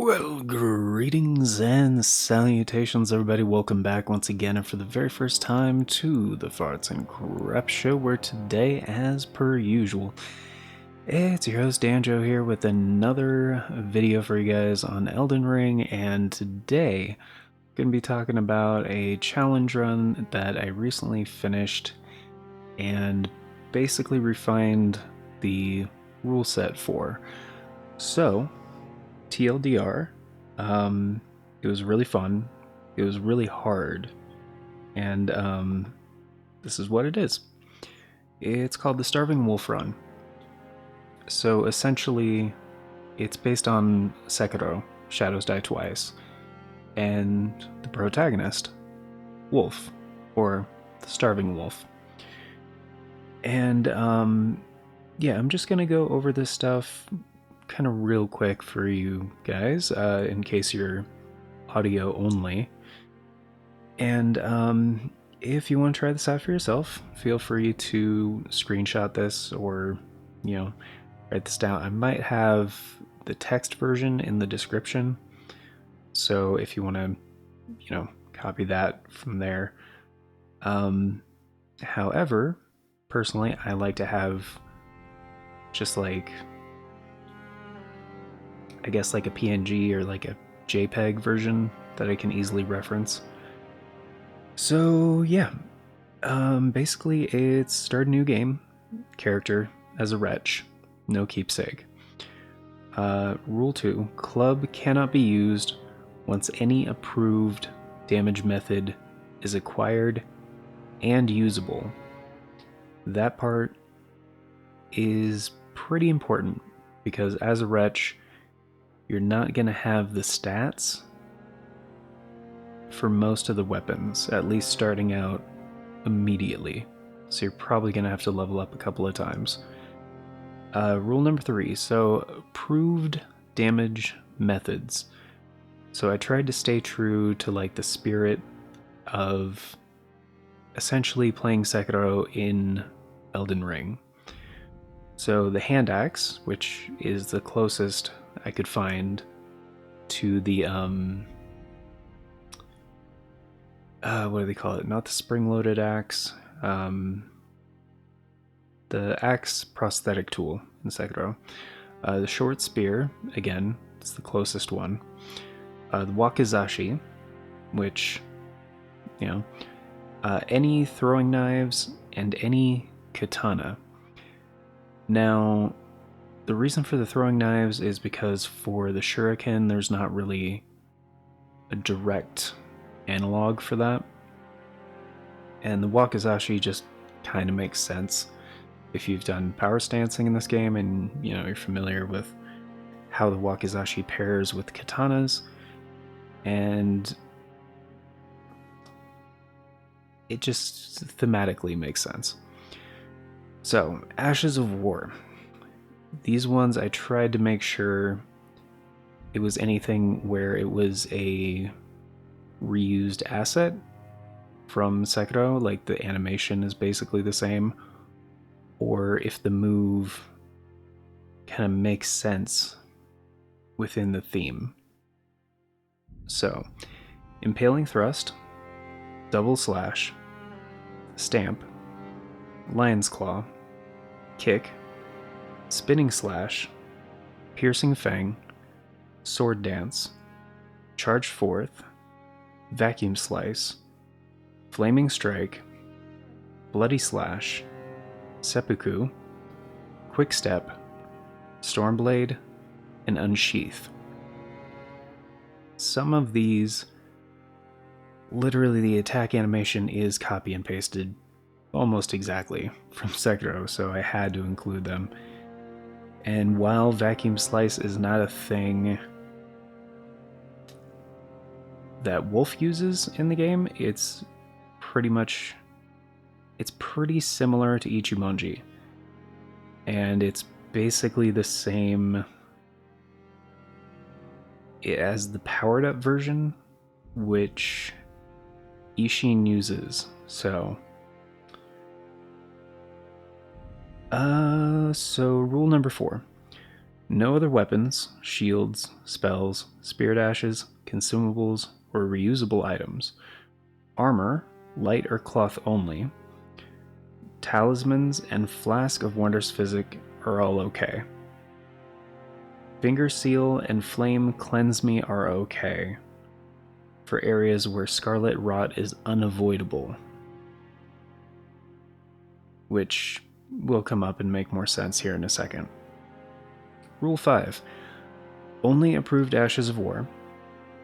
Well, greetings and salutations, everybody. Welcome back once again, and for the very first time, to the Farts and Crap Show, where today, as per usual, it's your host Danjo here with another video for you guys on Elden Ring, and today, I'm going to be talking about a challenge run that I recently finished and basically refined the rule set for. So, TLDR, it was really fun, it was really hard, and this is what it is. It's called the Starving Wolf Run. So essentially, it's based on Sekiro, Shadows Die Twice, and the protagonist, Wolf, or the Starving Wolf. And yeah, I'm just gonna go over this stuff kind of real quick for you guys, in case you're audio only. And if you want to try this out for yourself, feel free to screenshot this or, write this down. I might have the text version in the description, so if you want to, copy that from there. However, personally, I like to have just like, I guess, like a PNG or like a JPEG version that I can easily reference. So yeah, basically it's start a new game, character as a wretch, no keepsake. Rule 2, club cannot be used once any approved damage method is acquired and usable. That part is pretty important because as a wretch, you're not going to have the stats for most of the weapons, at least starting out immediately. So you're probably going to have to level up a couple of times. Rule number 3, so approved damage methods. So I tried to stay true to like the spirit of essentially playing Sekiro in Elden Ring. So the hand axe, which is the closest I could find to the what do they call it? Not the spring-loaded axe. The axe prosthetic tool in Sekiro. The short spear, again, it's the closest one. The wakizashi, which, any throwing knives and any katana. Now, the reason for the throwing knives is because for the shuriken, there's not really a direct analog for that. And the wakizashi just kind of makes sense if you've done power stancing in this game and you're familiar with how the wakizashi pairs with katanas, and it just thematically makes sense. So, Ashes of War. These ones I tried to make sure it was anything where it was a reused asset from Sekiro, like the animation is basically the same, or if the move kind of makes sense within the theme. So, Impaling Thrust, Double Slash, Stamp, Lion's Claw, Kick, Spinning Slash, Piercing Fang, Sword Dance, Charge Forth, Vacuum Slice, Flaming Strike, Bloody Slash, Seppuku, Quick Step, Stormblade, and Unsheath. Some of these, literally the attack animation is copy and pasted almost exactly from Sekiro, so I had to include them. And while Vacuum Slice is not a thing that Wolf uses in the game, it's pretty similar to Ichimonji. And it's basically the same as the powered up version, which Ishin uses. So rule number 4. No other weapons, shields, spells, spirit ashes, consumables, or reusable items. Armor, light or cloth only. Talismans and Flask of Wondrous Physic are all okay. Finger Seal and Flame Cleanse Me are okay for areas where Scarlet Rot is unavoidable, which will come up and make more sense here in a second. Rule 5. Only approved Ashes of War.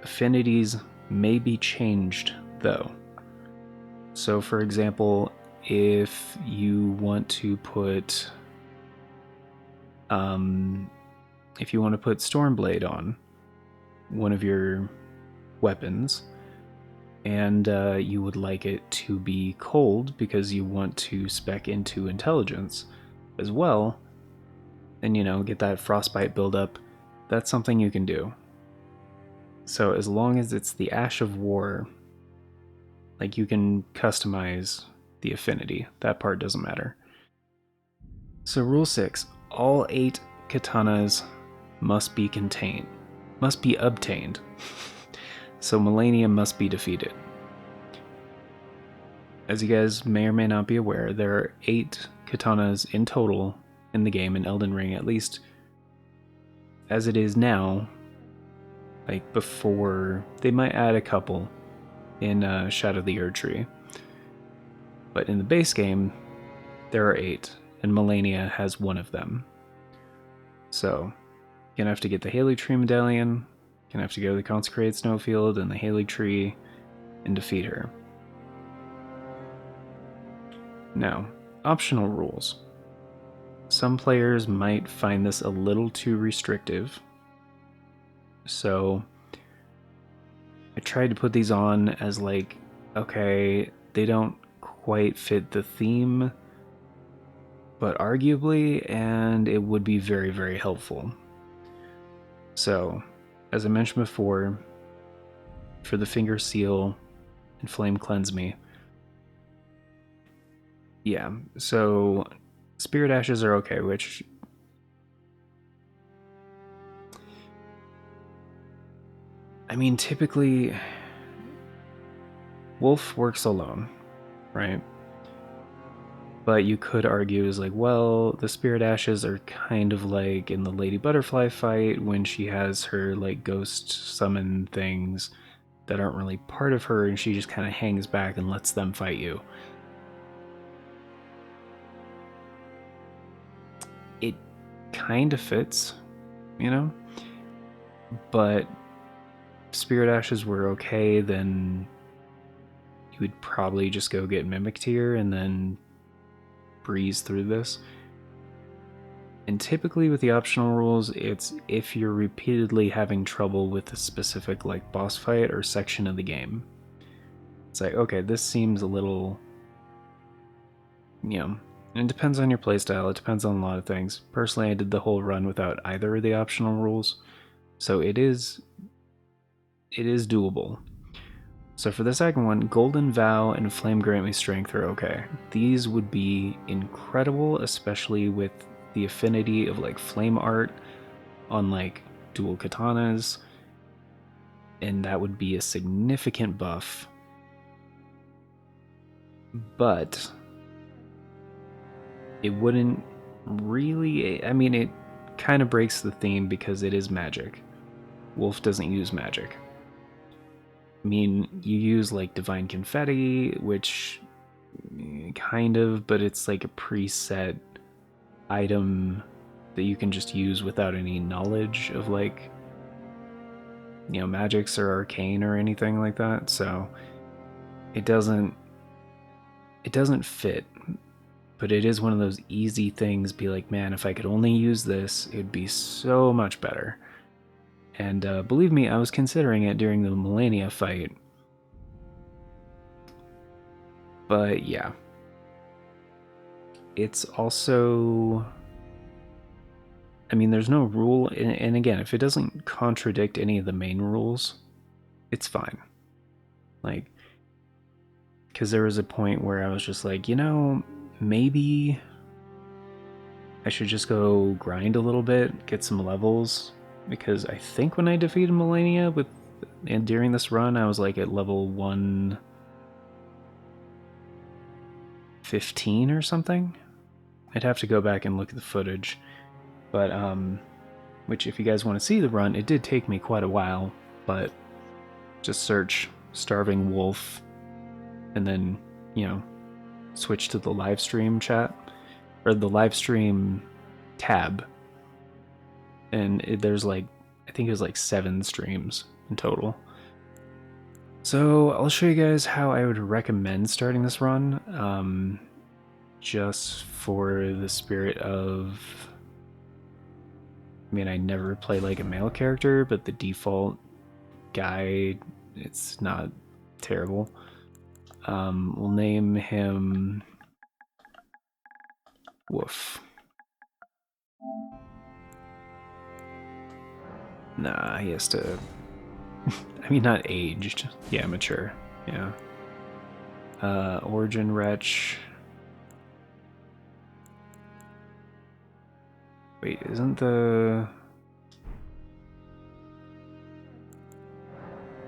Affinities may be changed, though. So, for example, if you want to put Stormblade on one of your weapons, and you would like it to be cold because you want to spec into intelligence as well, and get that frostbite buildup, that's something you can do. So as long as it's the Ash of War, like, you can customize the affinity. That part doesn't matter. So rule 6, all 8 katanas must be obtained. So Millennium must be defeated. As you guys may or may not be aware, there are 8 katanas in total in the game, in Elden Ring, at least as it is now. Like, before, they might add a couple in Shadow of the Erdtree. But in the base game, there are 8, and Melania has one of them. So, you're gonna have to get the Haley Tree Medallion, you're gonna have to go to the Consecrated Snowfield and the Haley Tree and defeat her. Now, optional rules. Some players might find this a little too restrictive, so I tried to put these on as like, okay, they don't quite fit the theme, but arguably, and it would be very, very helpful. So, as I mentioned before, for the Finger Seal and Flame Cleanse Me, yeah, so Spirit Ashes are okay, which, I mean, typically Wolf works alone, right? But you could argue is like, well, the Spirit Ashes are kind of like in the Lady Butterfly fight when she has her like ghost summon things that aren't really part of her, and she just kind of hangs back and lets them fight you. It kind of fits, but Spirit Ashes were okay, then you would probably just go get Mimic Tear and then breeze through this. And typically with the optional rules, it's if you're repeatedly having trouble with a specific like boss fight or section of the game. It's like, okay, this seems a little, and it depends on your playstyle, it depends on a lot of things. Personally, I did the whole run without either of the optional rules, so it is doable. So for the second one, Golden Vow and Flame Grant Me Strength are okay. These would be incredible, especially with the affinity of like flame art on like dual katanas, and that would be a significant buff. But it wouldn't really, I mean, it kind of breaks the theme because it is magic. Wolf doesn't use magic. I mean, you use like Divine Confetti, which kind of, but it's like a preset item that you can just use without any knowledge of like, magics or arcane or anything like that. So it doesn't fit, but it is one of those easy things. Be like, man, if I could only use this, it'd be so much better. And believe me, I was considering it during the Melania fight. But yeah. It's also, I mean, there's no rule, and again, if it doesn't contradict any of the main rules, it's fine. Like, because there was a point where I was just like, maybe I should just go grind a little bit, get some levels, because I think when I defeated Melania and during this run, I was like at level 115 or something. I'd have to go back and look at the footage, but which if you guys want to see the run, it did take me quite a while, but just search Starving Wolf and then, you know, switch to the live stream chat or the live stream tab, and there's like, I think it was like 7 streams in total. So I'll show you guys how I would recommend starting this run, just for the spirit of, I mean, I never play like a male character, but the default guy, it's not terrible. We'll name him Woof. Nah, he has to, I mean, not aged. Yeah, mature. Yeah. Origin Wretch. Wait, isn't the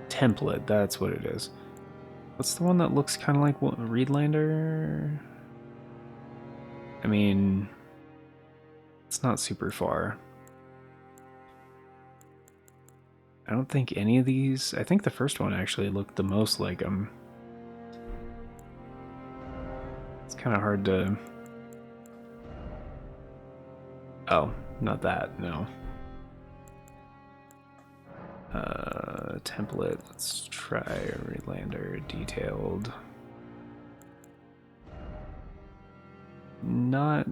template? That's what it is. What's the one that looks kind of like Reedlander? I mean, it's not super far. I don't think any of these... I think the first one actually looked the most like him. It's kind of hard to... Oh, not that, no. Template, let's try Reedlander detailed. Not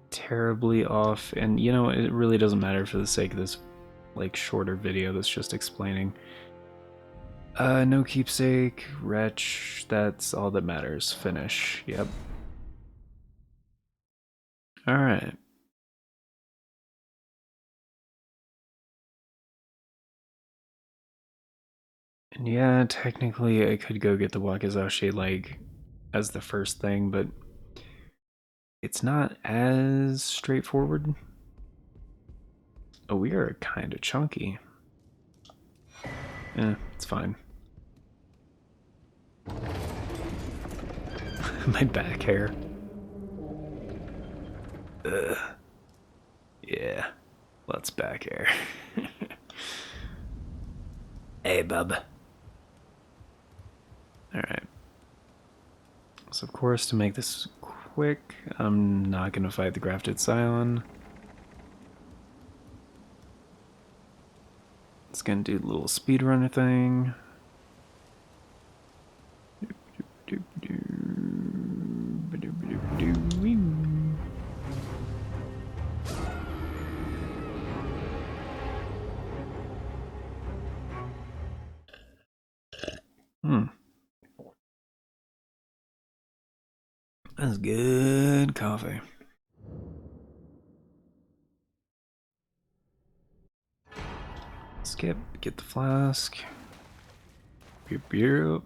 terribly off, and you know, it really doesn't matter for the sake of this like shorter video that's just explaining. No keepsake, wretch, that's all that matters. Finish, yep. Alright. And yeah, technically I could go get the Wakizashi like as the first thing, but it's not as straightforward. Oh, we are kind of chunky. It's fine. My back hair. Ugh. Yeah, lots back hair. Hey, bub. Alright. So, of course, to make this quick, I'm not going to fight the Grafted Scion. It's going to do the little speedrunner thing. That's good coffee. Skip, get the flask. Beer up.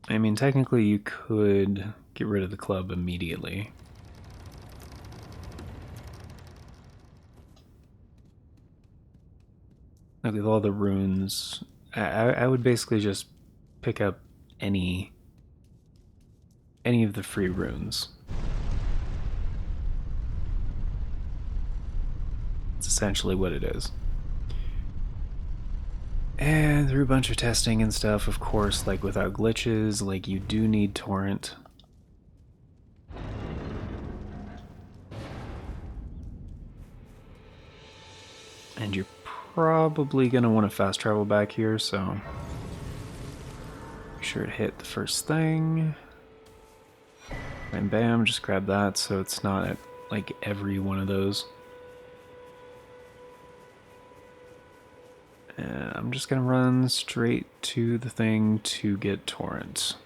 I mean, technically you could get rid of the club immediately. Like with all the runes, I would basically just pick up any of the free runes. It's essentially what it is. And through a bunch of testing and stuff, of course, like without glitches, like you do need torrent. And you're probably gonna want to fast travel back here, so make sure to hit the first thing. And bam, just grab that so it's not at like every one of those. And I'm just gonna run straight to the thing to get torrent.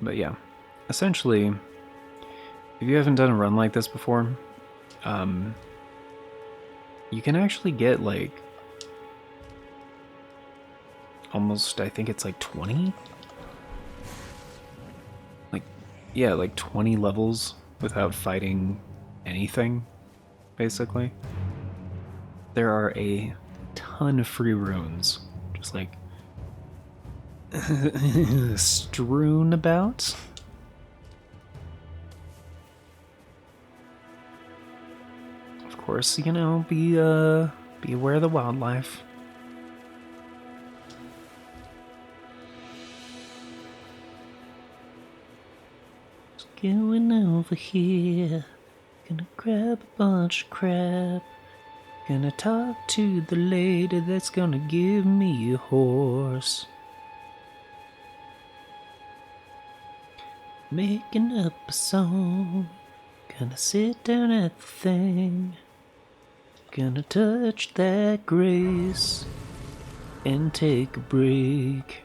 But yeah, essentially, if you haven't done a run like this before, you can actually get like almost, I think it's like 20? Like, yeah, like 20 levels without fighting anything, basically. There are a ton of free runes, just like strewn about. Of course, you know, be aware of the wildlife. Just going over here, gonna grab a bunch of crap. Gonna talk to the lady that's gonna give me a horse. Making up a song. Gonna sit down at the thing. Gonna touch that grace and take a break.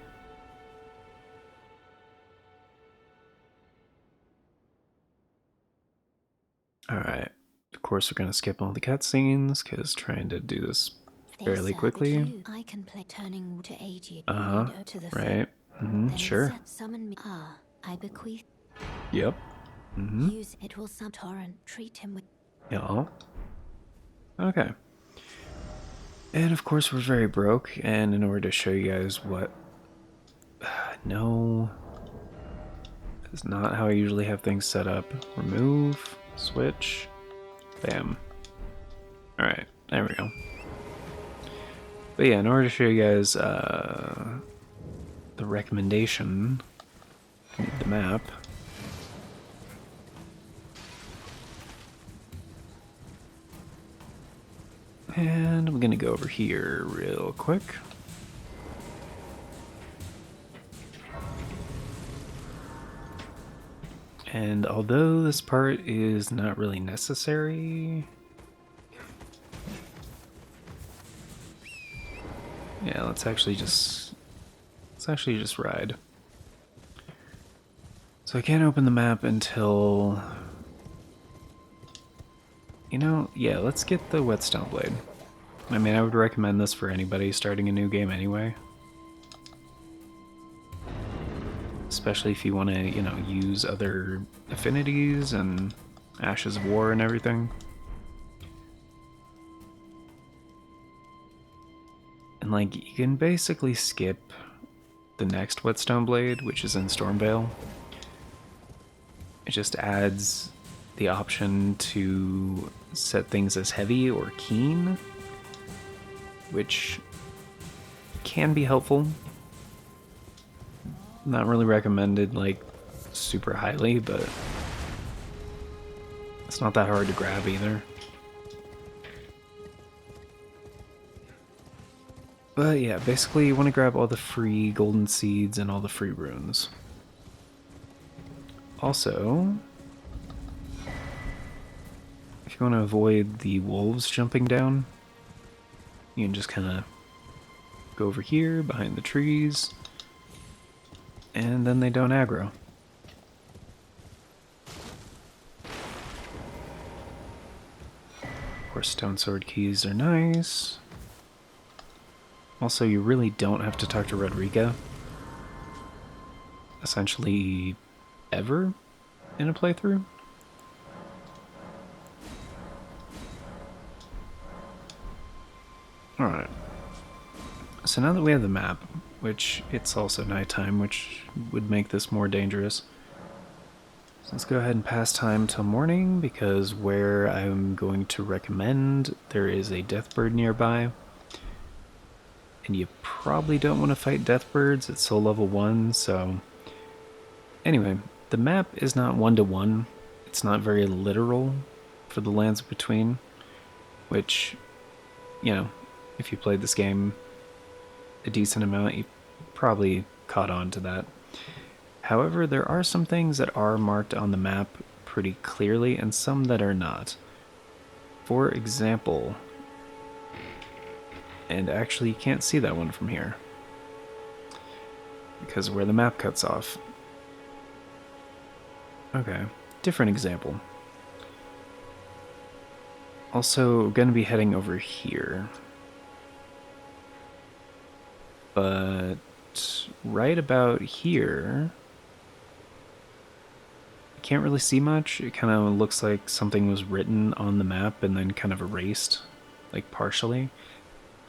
Alright. Of course, we're gonna skip all the cutscenes because trying to do this fairly quickly. I can play turning to aid you. To the Right. Sure. Summon me. I bequeath. Yep. Use it will some torrent. Treat him with. Yeah. Okay. And of course, we're very broke, and in order to show you guys what. No. That's not how I usually have things set up. Remove, switch, bam. Alright, there we go. But yeah, in order to show you guys the recommendation, I need the map. And I'm gonna go over here real quick. And although this part is not really necessary, yeah, let's actually just ride. So I can't open the map until, you know, yeah, let's get the whetstone blade. I mean, I would recommend this for anybody starting a new game anyway. Especially if you want to, you know, use other affinities and Ashes of War and everything. And like, you can basically skip the next whetstone blade, which is in Stormvale. It just adds the option to set things as heavy or keen, which can be helpful. Not really recommended, like, super highly, but it's not that hard to grab either. But yeah, basically you want to grab all the free golden seeds and all the free runes. Also, if you want to avoid the wolves jumping down, you can just kind of go over here behind the trees, and then they don't aggro. Of course, stone sword keys are nice. Also, you really don't have to talk to Rodriga. Essentially, ever in a playthrough. Alright. So now that we have the map, which it's also nighttime, which would make this more dangerous. So let's go ahead and pass time till morning, because where I'm going to recommend, there is a deathbird nearby. And you probably don't want to fight deathbirds at soul level 1, so... Anyway, the map is not one-to-one. It's not very literal for the lands between, which, you know, if you played this game a decent amount, you probably caught on to that. However, there are some things that are marked on the map pretty clearly and some that are not. For example, and actually you can't see that one from here because where the map cuts off. Okay, different example. Also, going to be heading over here. But right about here, Can't really see much. It kind of looks like something was written on the map and then kind of erased, like partially.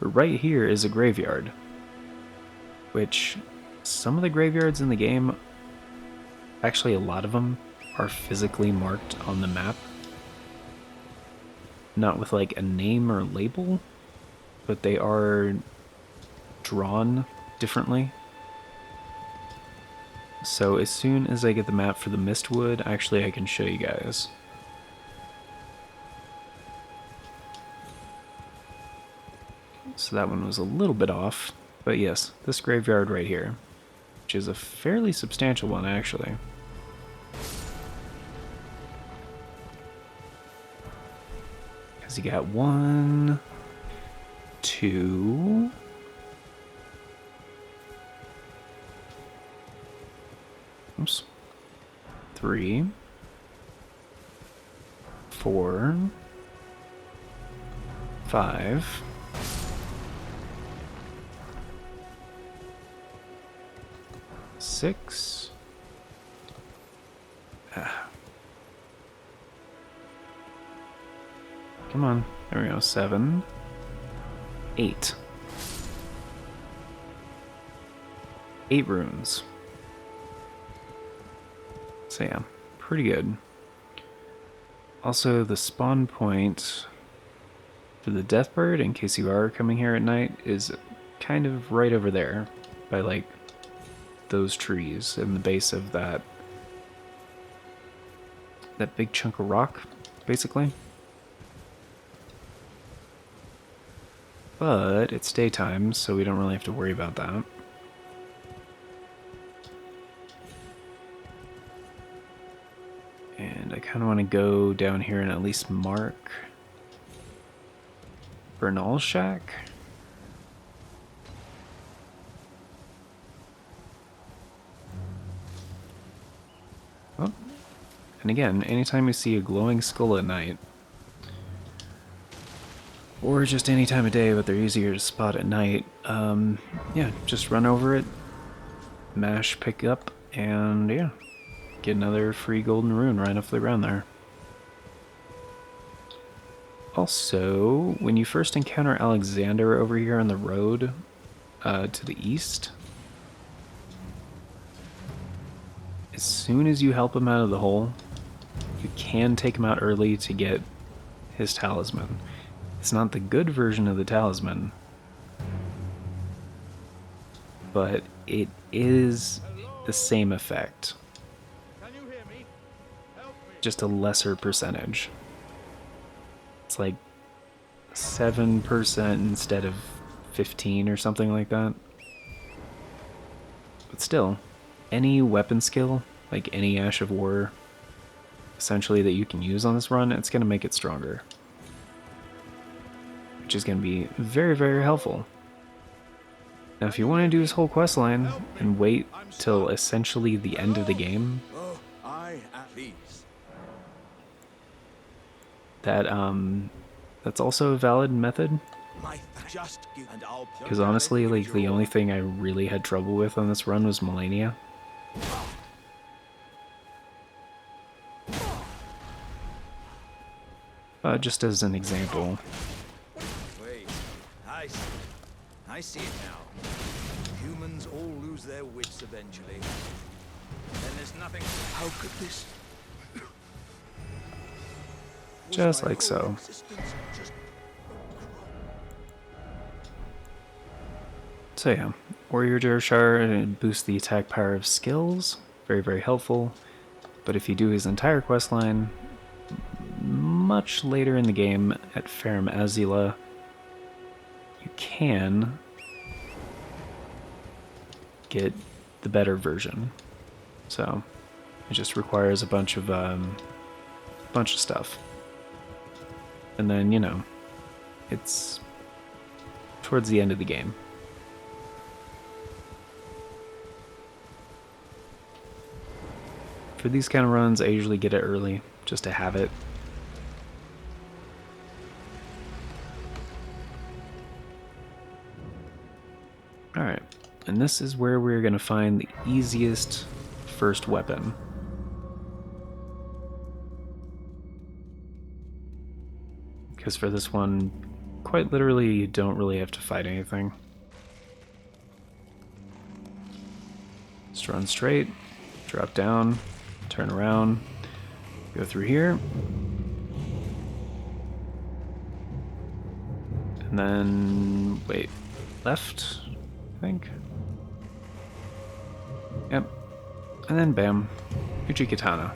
But right here is a graveyard, which some of the graveyards in the game, actually a lot of them, are physically marked on the map. Not with like a name or label, but they are drawn differently. So as soon as I get the map for the Mistwood, actually I can show you guys. So that one was a little bit off, but yes, this graveyard right here, which is a fairly substantial one actually. Because you got 1, 2, oops, 3, 4, 5, 6. Come on, there we go. 7, 8. 8 runes. So yeah, pretty good. Also, the spawn point for the Deathbird, in case you are coming here at night, is kind of right over there by like those trees in the base of that big chunk of rock, basically. But it's daytime, so we don't really have to worry about that. And I kind of want to go down here and at least mark Bernal Shack. Oh. And again, anytime you see a glowing skull at night, or just any time of day, but they're easier to spot at night, yeah, just run over it, mash pick up, and yeah, get another free golden rune right off the ground there. Also, when you first encounter Alexander over here on the road to the east, as soon as you help him out of the hole, you can take him out early to get his talisman. It's not the good version of the talisman, but it is the same effect. Just a lesser percentage. It's like 7% instead of 15 or something like that. But still, any weapon skill, like any Ash of War, essentially that you can use on this run, it's going to make it stronger. Which is going to be very, very helpful. Now if you want to do this whole quest line and wait till essentially the end of the game, that's also a valid method. Because honestly, like, the only thing I really had trouble with on this run was Melania. Just as an example. Wait, I see it now. Humans all lose their wits eventually. Then there's nothing. How could this? Just like so. So yeah, Warrior Durshar boosts the attack power of skills. Very, very helpful. But if you do his entire questline much later in the game at Farum Azula, you can get the better version. So it just requires a bunch of stuff. And then, you know, it's towards the end of the game. For these kind of runs, I usually get it early, just to have it. Alright, and this is where we're going to find the easiest first weapon. because for this one, quite literally, you don't really have to fight anything. Just run straight, drop down, turn around, go through here, and then, wait, left, I think? Yep, and then bam, Uchi Katana.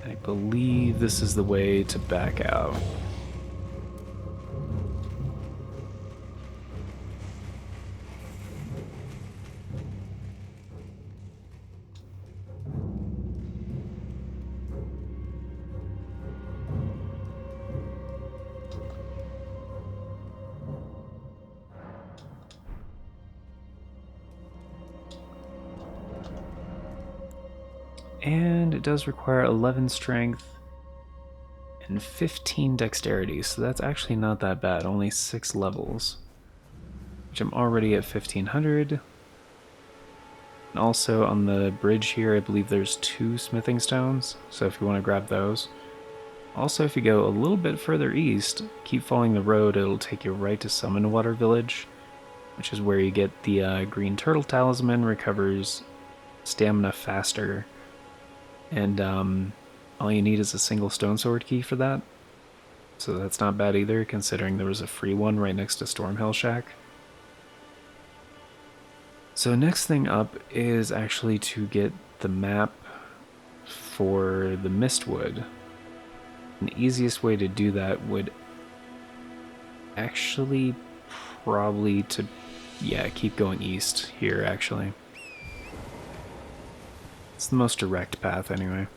I believe this is the way to back out. And it does require 11 strength and 15 dexterity, so that's actually not that bad, only 6 levels. Which I'm already at 1500. And also on the bridge here, I believe there's 2 smithing stones, so if you want to grab those. Also, if you go a little bit further east, keep following the road, it'll take you right to Summon Water Village, which is where you get the green turtle talisman, recovers stamina faster. And all you need is a single stone sword key for that. So that's not bad either, considering there was a free one right next to Stormhill Shack. So next thing up is actually to get the map for the Mistwood. And the easiest way to do that would actually probably to, yeah, keep going east here actually. It's the most direct path anyway.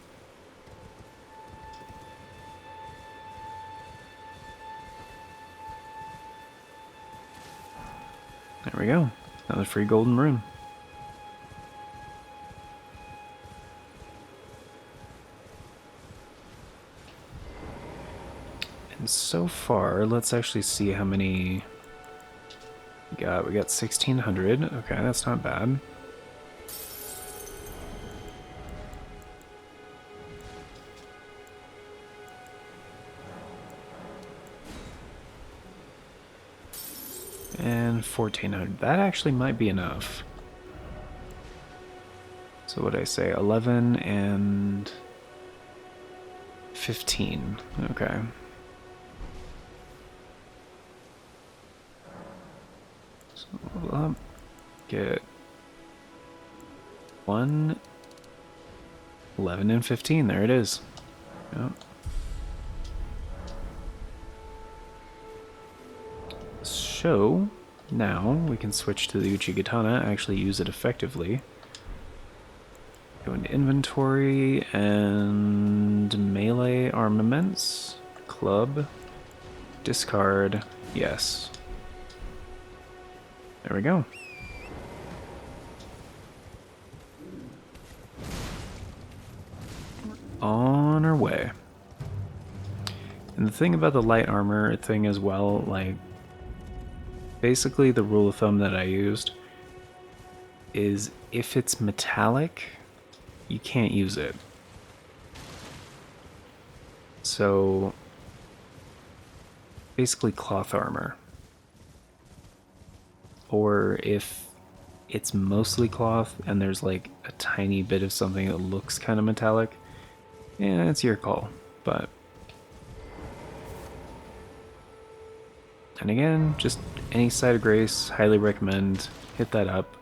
There we go. Another free golden rune. And so far, let's actually see how many we got. We got 1600. Okay, that's not bad. And 1400. That actually might be enough. So what did I say? 11 and 15. Okay. So we'll get 1, 11, and 15. There it is. Yep. So now we can switch to the Uchi Katana, actually use it effectively. Go into inventory and melee armaments, club, discard, yes. There we go. On our way. And the thing about the light armor thing as well, like, basically the rule of thumb that I used is if it's metallic, you can't use it. So basically cloth armor. Or if it's mostly cloth and there's like a tiny bit of something that looks kind of metallic, yeah, it's your call. But and again, just any site of grace, highly recommend, hit that up.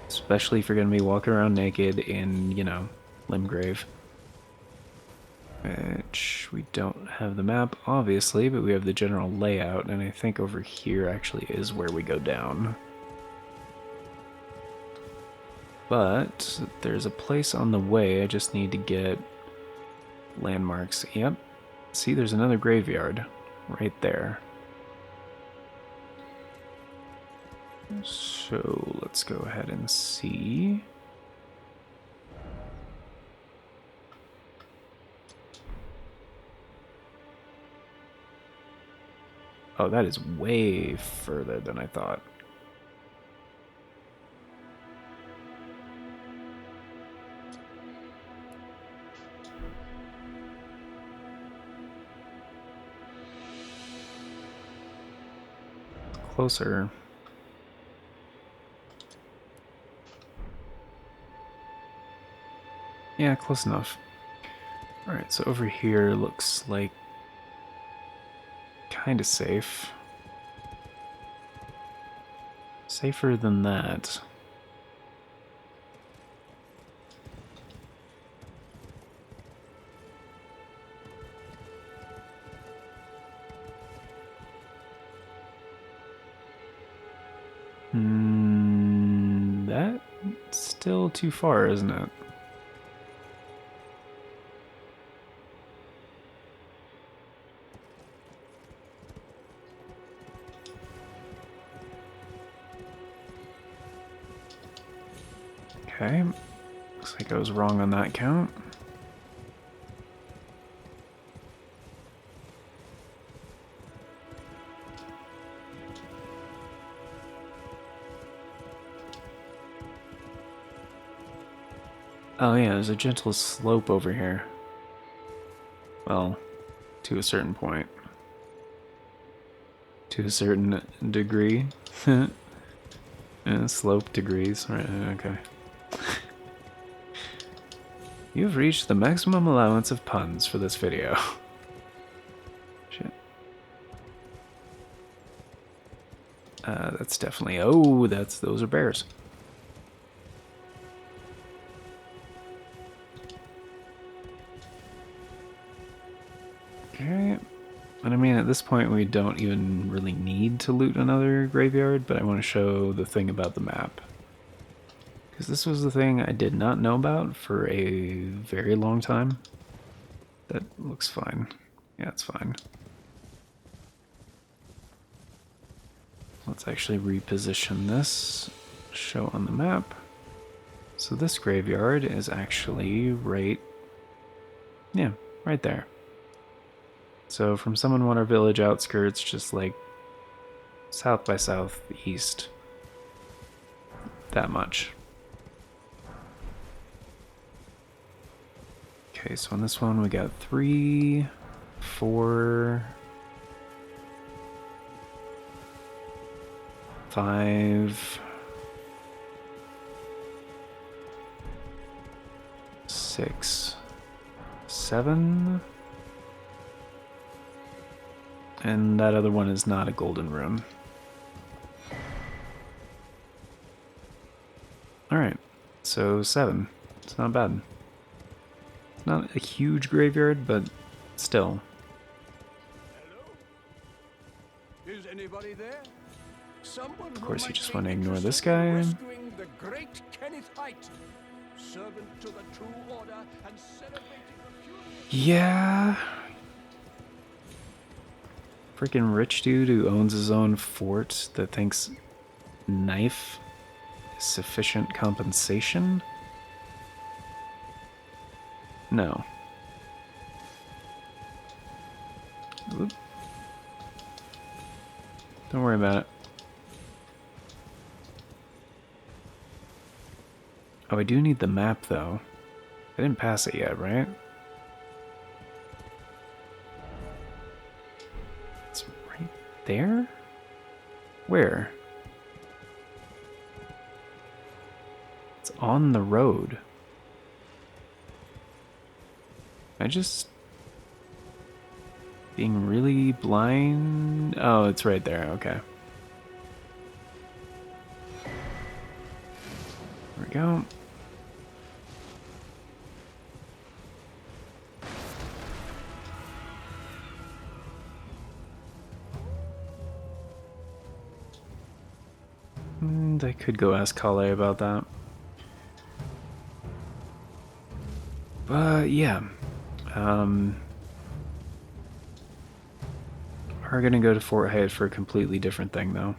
Especially if you're going to be walking around naked in, you know, Limgrave. Which we don't have the map, obviously, but we have the general layout, and I think over here actually is where we go down. But there's a place on the way, I just need to get landmarks. Yep. See, there's another graveyard right there. So let's go ahead and see. Oh, that is way further than I thought. closer. Yeah, close enough. Alright, so over here looks like kind of safe. Safer than that. That's still too far, isn't it? Okay, looks like I was wrong on that count. Oh yeah, there's a gentle slope over here. Well, to a certain point. To a certain degree. Slope degrees, right, okay. You've reached the maximum allowance of puns for this video. Shit. That's definitely... Oh, those are bears. Okay. And I mean, at this point, we don't even really need to loot another graveyard, but I want to show the thing about the map. Because this was the thing I did not know about for a very long time. That looks fine. Yeah, it's fine. Let's actually reposition this, show on the map. So this graveyard is actually right there. So from Summon Water Village outskirts, just like south by southeast. That much. Okay, so on this one we got 3, 4, 5, 6, 7, and that other one is not a golden rune. Alright, so 7. It's not bad. It's not a huge graveyard, but still. Hello? Is anybody there? Someone Of course, you just want to ignore this guy. Rescuing the great Kenneth Height, servant to the true order and celebrating the fury. Yeah. Freaking rich dude who owns his own fort that thinks knife is sufficient compensation? No. Oop. Don't worry about it. Oh, I do need the map, though. I didn't pass it yet, right? It's right there? Where? It's on the road. Am I just being really blind? Oh, it's right there, okay. There we go. I could go ask Kale about that. But yeah. We're gonna go to Fort Hyatt for a completely different thing though.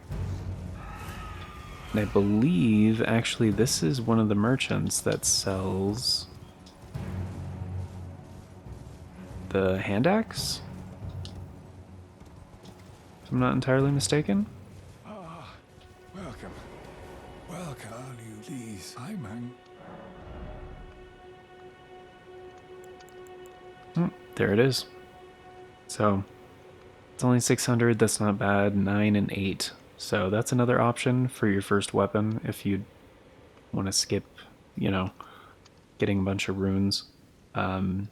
And I believe actually this is one of the merchants that sells the hand axe? If I'm not entirely mistaken. Welcome. Welcome, you please. Hi, man. There it is. So it's only 600, that's not bad. 9 and 8. So that's another option for your first weapon if you want to skip, you know, getting a bunch of runes, and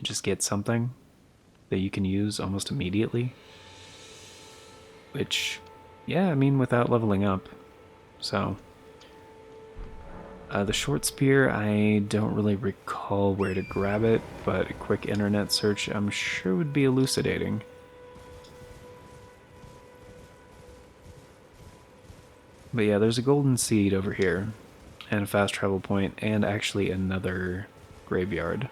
just get something that you can use almost immediately. Which, yeah, I mean, without leveling up. So, the short spear, I don't really recall where to grab it, but a quick internet search I'm sure would be elucidating. But yeah, there's a golden seed over here, and a fast travel point, and actually another graveyard.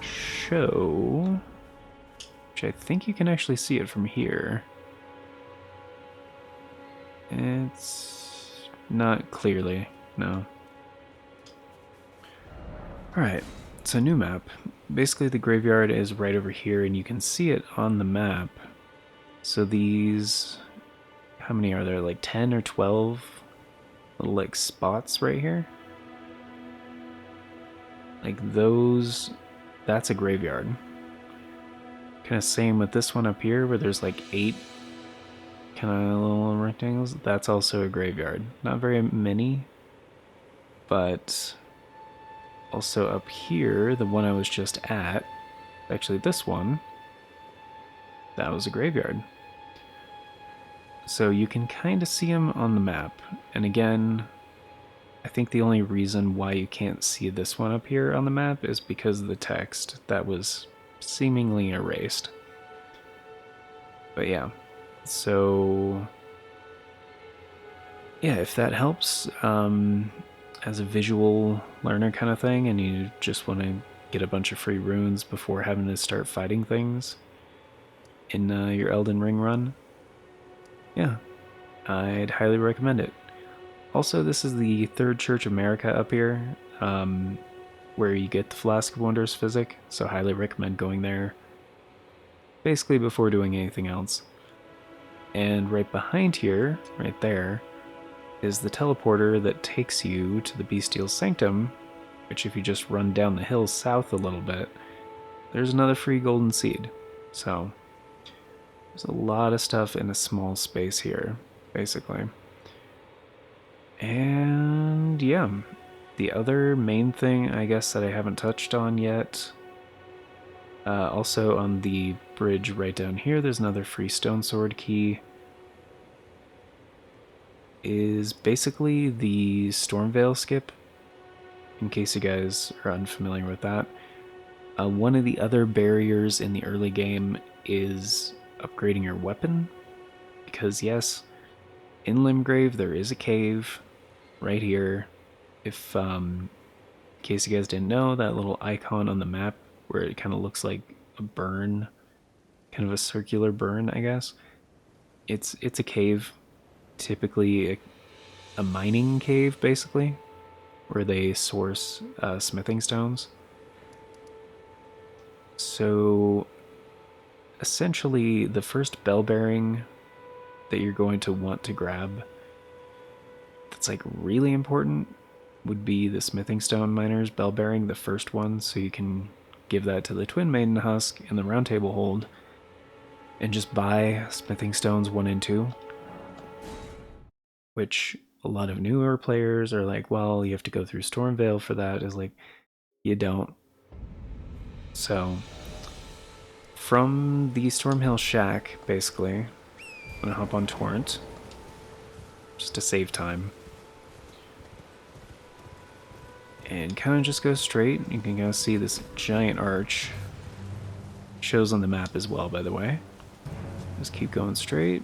Show, which I think you can actually see it from here. It's not clearly, no. Alright, it's a new map. Basically the graveyard is right over here and you can see it on the map. So these, how many are there, like 10 or 12 little like spots right here? Like those, that's a graveyard. Kind of same with this one up here where there's like 8 kind of little rectangles. That's also a graveyard. Not very many, but also up here, the one I was just at, actually this one, that was a graveyard. So you can kind of see them on the map. And again, I think the only reason why you can't see this one up here on the map is because of the text that was seemingly erased. But yeah, so yeah, if that helps as a visual learner kind of thing, and you just want to get a bunch of free runes before having to start fighting things in your Elden Ring run, yeah, I'd highly recommend it. Also, this is the Third Church America up here, where you get the Flask of Wondrous Physic, so highly recommend going there basically before doing anything else. And right behind here, right there, is the teleporter that takes you to the Bestial Sanctum, which if you just run down the hill south a little bit, there's another free golden seed. So there's a lot of stuff in a small space here, basically. And yeah, the other main thing I guess that I haven't touched on yet, also on the bridge right down here, there's another free stone sword key, is basically the Stormveil skip, in case you guys are unfamiliar with that. One of the other barriers in the early game is upgrading your weapon, because yes, in Limgrave there is a cave right here. If, in case you guys didn't know, that little icon on the map where it kind of looks like a burn, kind of a circular burn, I guess. It's a cave, typically a mining cave, basically, where they source smithing stones. So essentially, the first bell bearing that you're going to want to grab that's like really important would be the smithing stone miner's bell bearing, the first one, so you can give that to the Twin Maiden Husk in the Round Table Hold and just buy smithing stones 1 and 2, which a lot of newer players are like, well, you have to go through Stormveil for that. Is like, you don't. So from the Stormhill Shack, basically, I'm gonna hop on Torrent just to save time. And kind of just go straight. You can kind of see this giant arch. Shows on the map as well, by the way. Just keep going straight.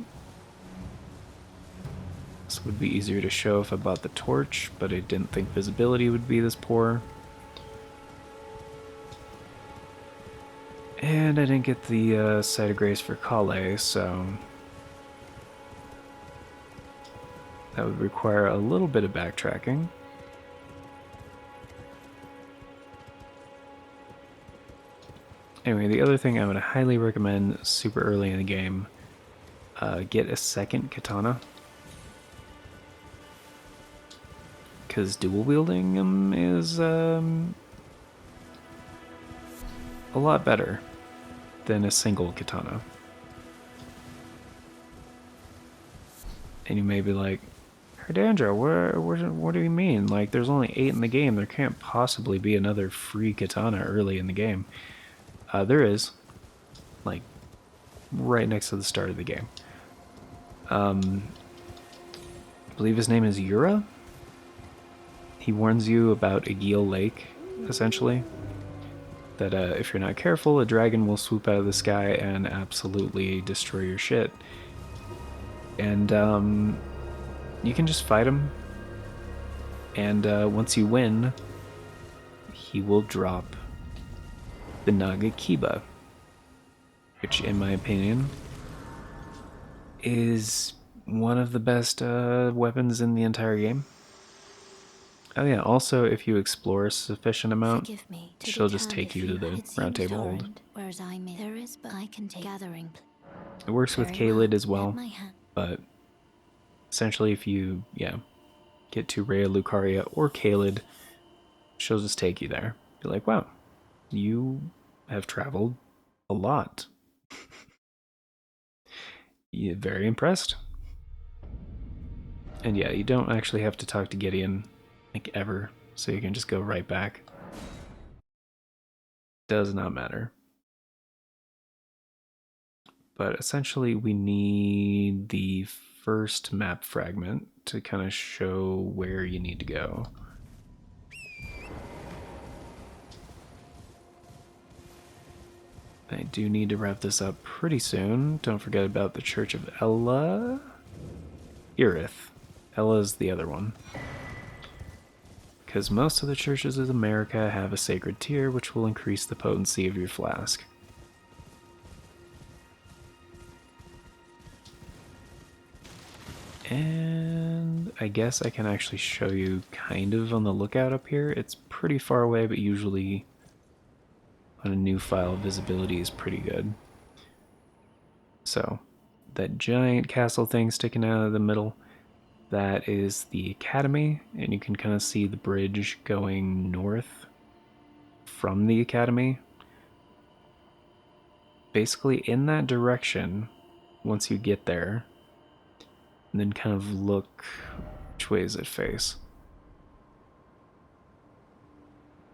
This would be easier to show if I bought the torch, but I didn't think visibility would be this poor. And I didn't get the Site of Grace for Kale, so that would require a little bit of backtracking. Anyway, the other thing I would highly recommend super early in the game, get a second katana. Because dual wielding them is a lot better than a single katana. And you may be like, Herdandra, what do you mean? Like, there's only 8 in the game. There can't possibly be another free katana early in the game. There is. Like, right next to the start of the game. I believe his name is Yura? He warns you about Agheel Lake, essentially. That if you're not careful, a dragon will swoop out of the sky and absolutely destroy your shit. And you can just fight him. And once you win, he will drop the Naga Kiba, which, in my opinion, is one of the best weapons in the entire game. Oh yeah, also if you explore a sufficient amount, she'll just take you to the round table hold. Whereas there is, but I can take gathering. It works with Caelid as well, but essentially if you, get to Rhea Lucaria or Caelid, she'll just take you there. Be like, wow, you have traveled a lot. You're very impressed. And yeah, you don't actually have to talk to Gideon, like, ever, so you can just go right back. Does not matter. But essentially we need the first map fragment to kind of show where you need to go. I do need to wrap this up pretty soon. Don't forget about the Church of Ella. Irith. Ella's the other one. Because most of the churches of America have a sacred tier, which will increase the potency of your flask. And I guess I can actually show you kind of on the lookout up here. It's pretty far away, but usually on a new file, visibility is pretty good. So, that giant castle thing sticking out of the middle, that is the academy, and you can kind of see the bridge going north from the academy. Basically, in that direction, once you get there, and then kind of look, which way does it face?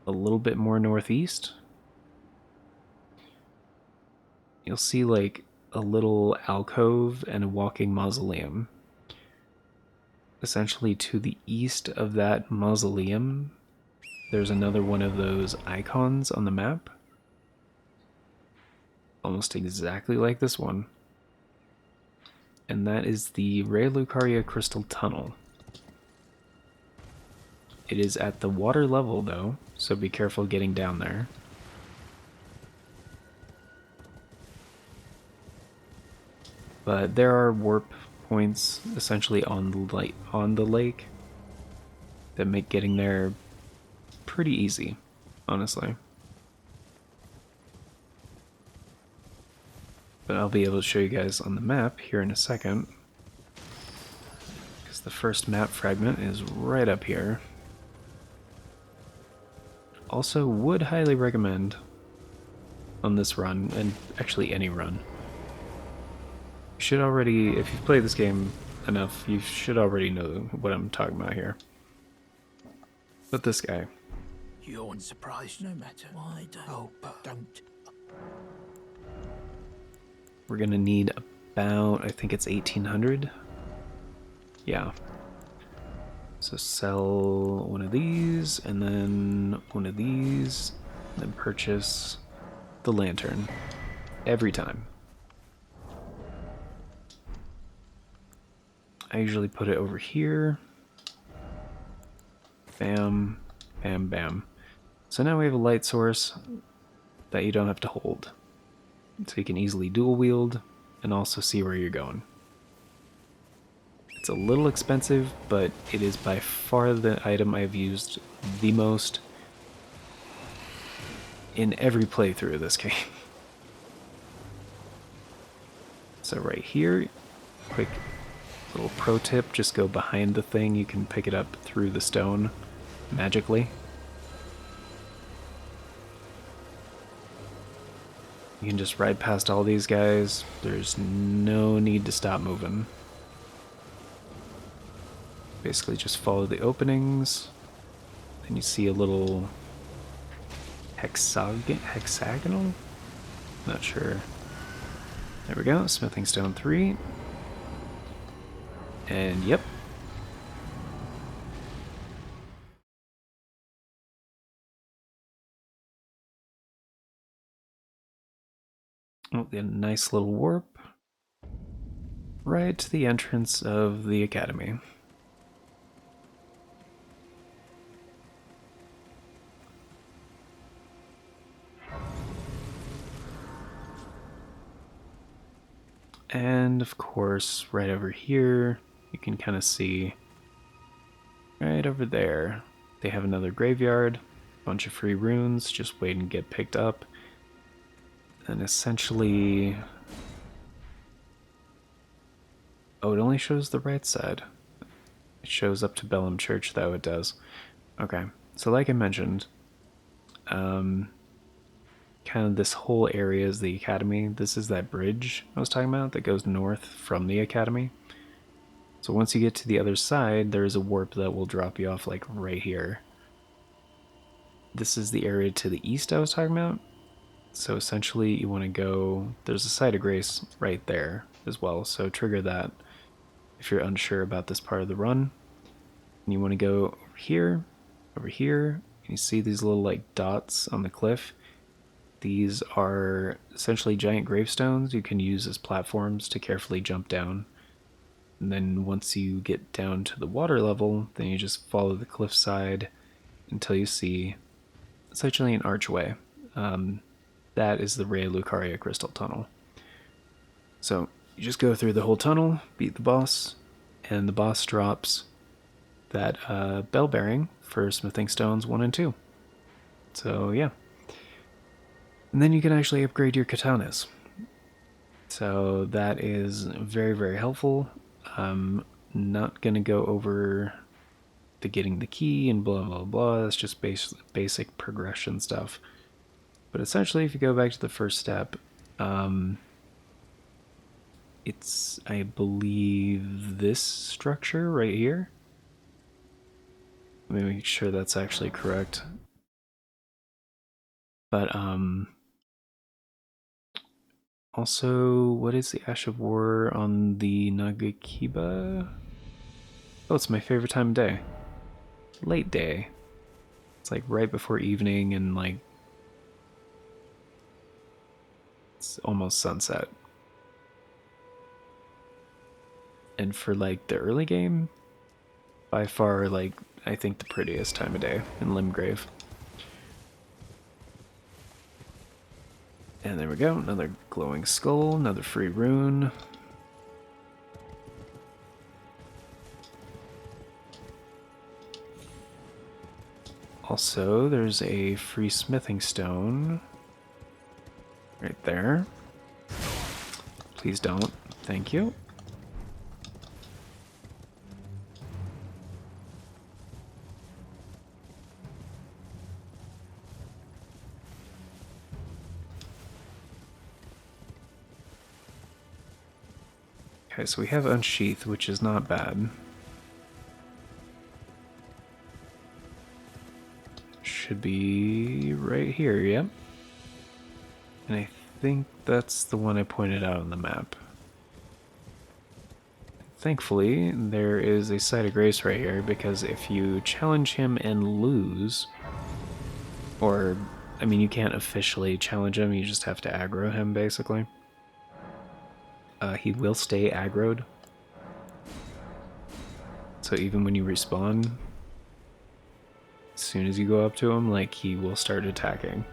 A little bit more northeast. You'll see like a little alcove and a walking mausoleum. Essentially, to the east of that mausoleum, there's another one of those icons on the map. Almost exactly like this one. And that is the Rhea Lucaria Crystal Tunnel. It is at the water level though, so be careful getting down there. But there are warp points essentially on the lake that make getting there pretty easy, honestly. But I'll be able to show you guys on the map here in a second, because the first map fragment is right up here. Also, would highly recommend on this run, and actually any run. You should already, if you've played this game enough, you should already know what I'm talking about here. But this guy. You're unsurprised no matter. Why don't. We're gonna need about, I think it's 1800. Yeah. So sell one of these, and then one of these, and then purchase the lantern. Every time. I usually put it over here. Bam, bam, bam. So now we have a light source that you don't have to hold. So you can easily dual wield and also see where you're going. It's a little expensive, but it is by far the item I've used the most in every playthrough of this game. So right here, quick little pro tip, just go behind the thing, you can pick it up through the stone magically. You can just ride past all these guys. There's no need to stop moving. Basically just follow the openings. Then you see a little hexagonal? Not sure. There we go, smithing stone 3. And yep. Oh, a nice little warp. Right to the entrance of the academy. And of course, right over here, you can kind of see right over there, they have another graveyard, bunch of free runes, just waiting to get picked up. And essentially, oh, it only shows the right side. It shows up to Bellum Church, though, it does. Okay, so like I mentioned, kind of this whole area is the academy. This is that bridge I was talking about that goes north from the academy. So once you get to the other side, there is a warp that will drop you off like right here. This is the area to the east I was talking about. So essentially you want to go, there's a site of grace right there as well, so trigger that if you're unsure about this part of the run. And you want to go over here, and you see these little like dots on the cliff. These are essentially giant gravestones you can use as platforms to carefully jump down. And then once you get down to the water level, then you just follow the cliffside until you see essentially an archway. That is the Rey Lucaria Crystal Tunnel. So you just go through the whole tunnel, beat the boss, and the boss drops that bell bearing for smithing stones 1 and 2. So yeah. And then you can actually upgrade your katanas. So that is very, very helpful. I'm not going to go over the getting the key and blah, blah, blah. That's just basic progression stuff. But essentially, if you go back to the first step, it's, I believe, this structure right here. Let me make sure that's actually correct. But, also, what is the Ash of War on the Nagakiba? Oh, it's my favorite time of day. Late day. It's like right before evening and like it's almost sunset. And for like the early game, by far like I think the prettiest time of day in Limgrave. And there we go, another glowing skull, another free rune. Also, there's a free smithing stone right there. Please don't. Thank you. Okay, so we have Unsheath, which is not bad. Should be right here, yep. And I think that's the one I pointed out on the map. Thankfully, there is a site of grace right here, because if you challenge him and lose, or, I mean, you can't officially challenge him, you just have to aggro him, basically. He will stay aggroed. So even when you respawn, as soon as you go up to him, like, he will start attacking.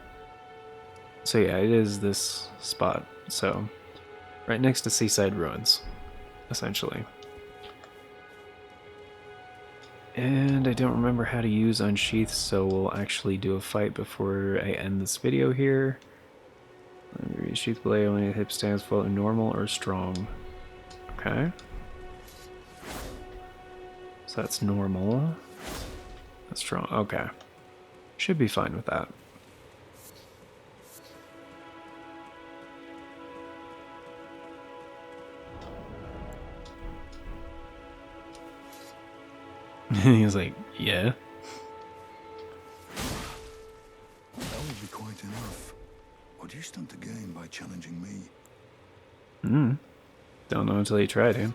So yeah, it is this spot. So, right next to Seaside Ruins, essentially. And I don't remember how to use Unsheath, so we'll actually do a fight before I end this video here. Sheath blade only hip stands float normal or strong. Okay. So that's normal. That's strong. Okay. Should be fine with that. He was like, yeah. That will be quite enough. What do you stand to gain by challenging me? Don't know until you try to. Too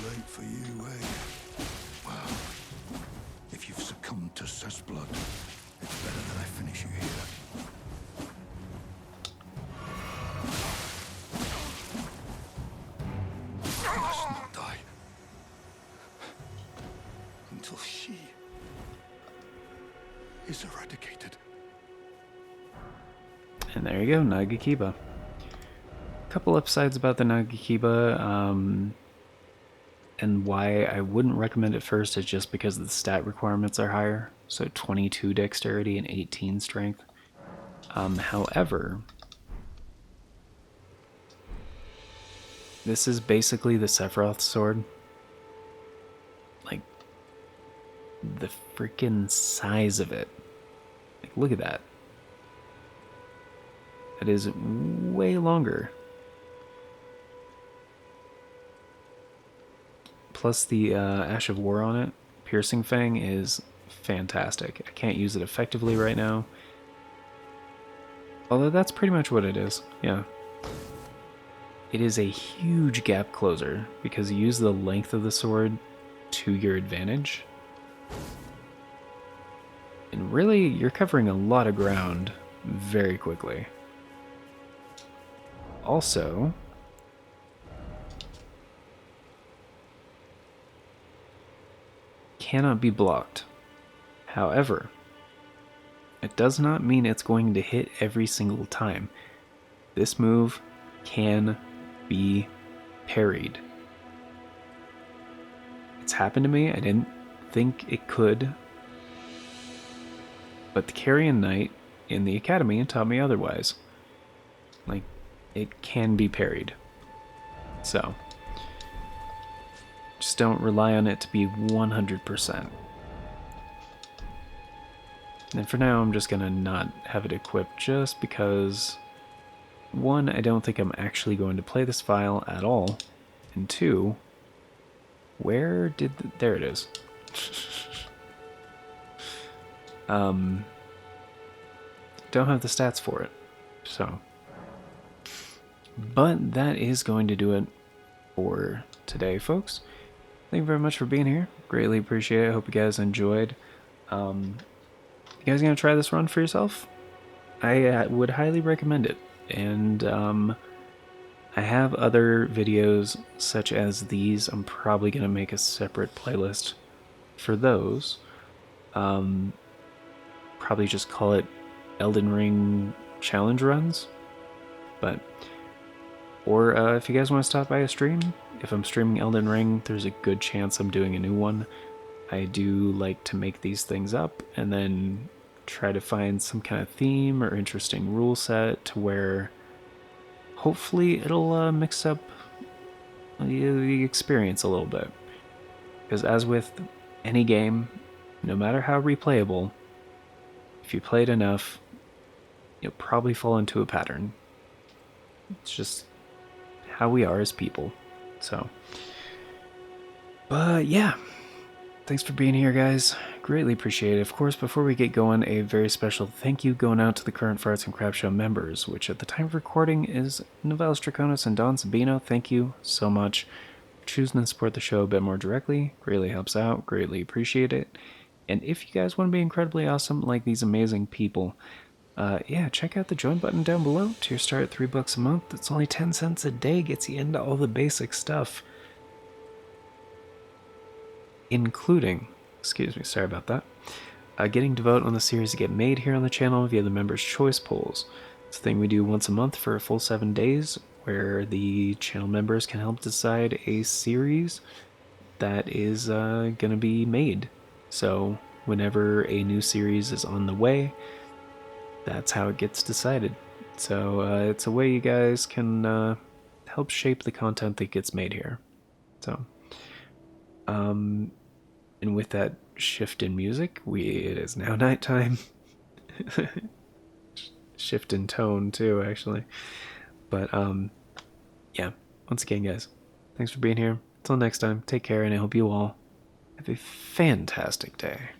late for you, eh? Well, if you've succumbed to Seth's blood, it's better that I finish you here. I must not die. Until she is eradicated. And there you go, Nagakiba. Couple upsides about the Nagakiba, and why I wouldn't recommend it first is just because the stat requirements are higher. So 22 dexterity and 18 strength. However, this is basically the Sephiroth sword. Like, the freaking size of it. Like, look at that. It is way longer. Plus the Ash of War on it, Piercing Fang, is fantastic. I can't use it effectively right now. Although that's pretty much what it is, yeah. It is a huge gap closer because you use the length of the sword to your advantage. And really, you're covering a lot of ground very quickly. Also, cannot be blocked. However, it does not mean it's going to hit every single time. This move can be parried. It's happened to me. I didn't think it could. But the Carrion Knight in the Academy taught me otherwise. Like, it can be parried. So, just don't rely on it to be 100%. And for now, I'm just gonna not have it equipped just because, one, I don't think I'm actually going to play this file at all, and two, where did there it is. Don't have the stats for it, so. But that is going to do it for today, folks. Thank you very much for being here. Greatly appreciate it. Hope you guys enjoyed. You guys gonna try this run for yourself? I would highly recommend it. And I have other videos such as these. I'm probably gonna make a separate playlist for those. Probably just call it EldenRing challenge runs. But or if you guys want to stop by a stream, if I'm streaming Elden Ring, there's a good chance I'm doing a new one. I do like to make these things up and then try to find some kind of theme or interesting rule set to where hopefully it'll mix up the experience a little bit. Because as with any game, no matter how replayable, if you play it enough, you'll probably fall into a pattern. It's just how we are as people. So, but yeah, thanks for being here, guys. Greatly appreciate it. Of course, before we get going, a very special thank you going out to the current Farts and Crap Show members, which at the time of recording is Novelis Draconis and Don Sabino. Thank you so much for choosing to support the show a bit more directly. Greatly helps out. Greatly appreciate it. And if you guys want to be incredibly awesome like these amazing people, yeah, check out the join button down below. Tier start at $3 a month. It's only 10 cents a day. Gets you into all the basic stuff. Including, excuse me, sorry about that, getting to vote on the series that get made here on the channel via the members' choice polls. It's a thing we do once a month for a full 7 days, where the channel members can help decide a series that is going to be made. So whenever a new series is on the way, that's how it gets decided. So it's a way you guys can help shape the content that gets made here. So, and with that shift in music, it is now nighttime. Shift in tone too, actually. But yeah. Once again, guys, thanks for being here. Until next time, take care, and I hope you all Have a fantastic day.